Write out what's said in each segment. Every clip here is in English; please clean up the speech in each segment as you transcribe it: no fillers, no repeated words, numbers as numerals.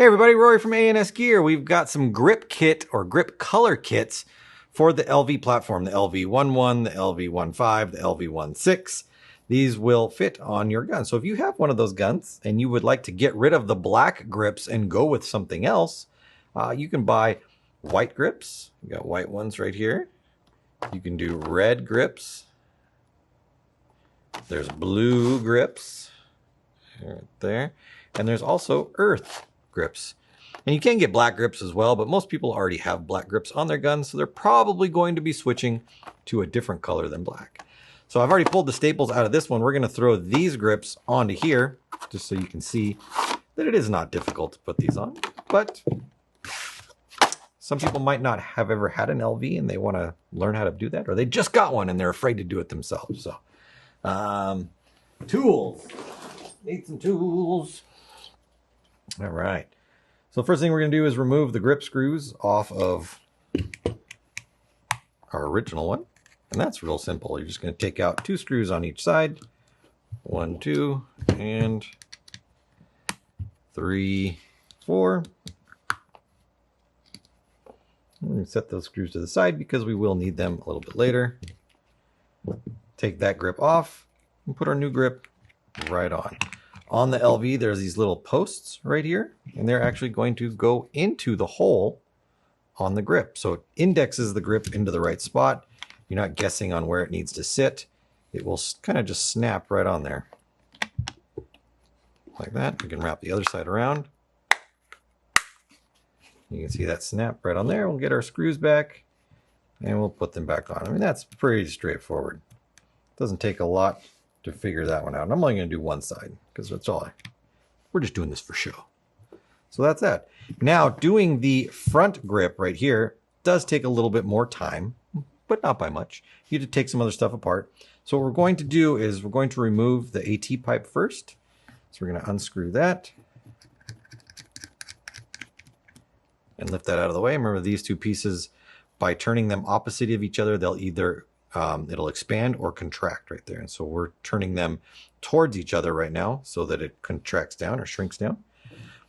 Hey everybody, Rory from ANSgear. We've got some grip kit or grip color kits for the LV platform, the LV1.1, the LV1.5, the LV1.6. These will fit on your gun. So if you have one of those guns and you would like to get rid of the black grips and go with something else, you can buy white grips. You got white ones right here. You can do red grips. There's blue grips right there. And there's also earth grips. And you can get black grips as well, but most people already have black grips on their guns, so they're probably going to be switching to a different color than black. So I've already pulled the staples out of this one. We're going to throw these grips onto here, just so you can see that it is not difficult to put these on. But some people might not have ever had an LV and they want to learn how to do that, or they just got one and they're afraid to do it themselves. So, tools. Need some tools. All right. So the first thing we're going to do is remove the grip screws off of our original one. And that's real simple. You're just going to take out 2 screws on each side. 1, 2, and 3, 4. And set those screws to the side because we will need them a little bit later. Take that grip off and put our new grip right on. On the LV, there's these little posts right here, and they're actually going to go into the hole on the grip. So it indexes the grip into the right spot. You're not guessing on where it needs to sit. It will kind of just snap right on there. Like that. We can wrap the other side around. You can see that snap right on there. We'll get our screws back, and we'll put them back on. I mean, that's pretty straightforward. It doesn't take a lot to figure that one out. And I'm only going to do one side because that's all we're just doing this for show. So that's that. Now doing the front grip right here does take a little bit more time, but not by much. You have to take some other stuff apart. So what we're going to do is we're going to remove the AT pipe first. So we're going to unscrew that and lift that out of the way. Remember, these 2 pieces, by turning them opposite of each other, they'll either it'll expand or contract right there. And so we're turning them towards each other right now so that it contracts down or shrinks down.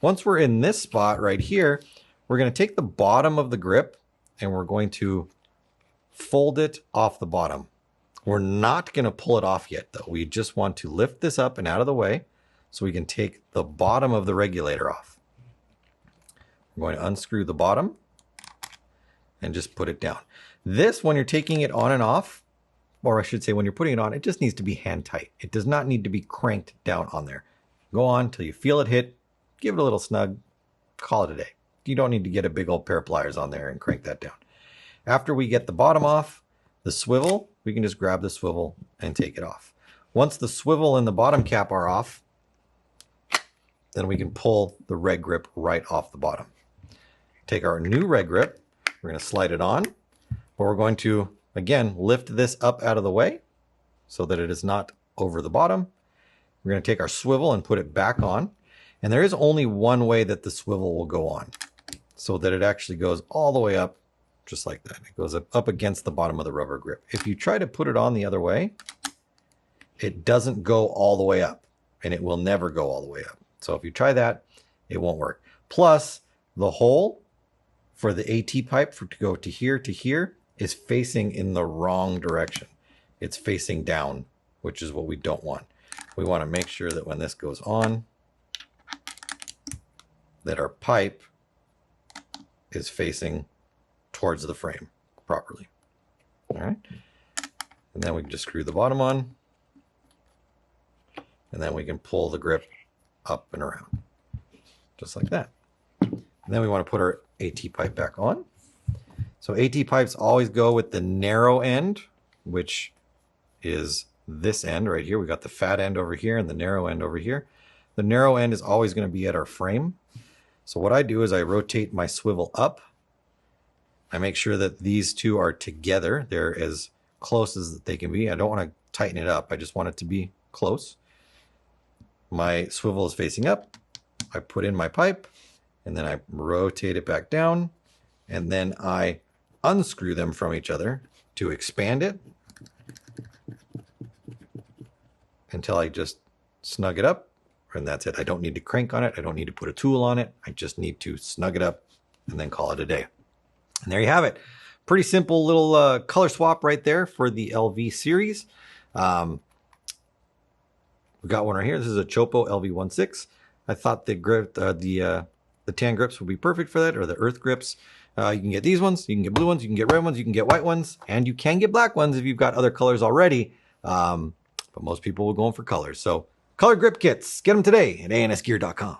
Once we're in this spot right here, we're going to take the bottom of the grip and we're going to fold it off the bottom. We're not going to pull it off yet though. We just want to lift this up and out of the way so we can take the bottom of the regulator off. We're going to unscrew the bottom and just put it down. This, when you're taking it on and off, or I should say when you're putting it on, it just needs to be hand tight. It does not need to be cranked down on there. Go on till you feel it hit, give it a little snug, call it a day. You don't need to get a big old pair of pliers on there and crank that down. After we get the bottom off, the swivel, we can just grab the swivel and take it off. Once the swivel and the bottom cap are off, then we can pull the red grip right off the bottom. Take our new red grip, we're going to slide it on. But we're going to, again, lift this up out of the way so that it is not over the bottom. We're going to take our swivel and put it back on. And there is only one way that the swivel will go on, so that it actually goes all the way up, just like that. It goes up against the bottom of the rubber grip. If you try to put it on the other way, it doesn't go all the way up, and it will never go all the way up. So if you try that, it won't work. Plus, the hole for the AT pipe to go to here is facing in the wrong direction. It's facing down, which is what we don't want. We want to make sure that when this goes on, that our pipe is facing towards the frame properly. All right. And then we can just screw the bottom on, and then we can pull the grip up and around, just like that. And then we want to put our AT pipe back on. So AT pipes always go with the narrow end, which is this end right here. We got the fat end over here and the narrow end over here. The narrow end is always going to be at our frame. So what I do is I rotate my swivel up. I make sure that these 2 are together. They're as close as they can be. I don't want to tighten it up. I just want it to be close. My swivel is facing up. I put in my pipe, and then I rotate it back down, and then I unscrew them from each other to expand it until I just snug it up, and that's it. I don't need to crank on it. I don't need to put a tool on it. I just need to snug it up and then call it a day. And there you have it. Pretty simple little color swap right there for the LV series. We've got one right here. This is a Chopo LV1.6. I thought the grip, the tan grips would be perfect for that, or the earth grips. You can get these ones, you can get blue ones, you can get red ones, you can get white ones, and you can get black ones if you've got other colors already. But most people will go in for colors. So colored grip kits, get them today at ANSgear.com.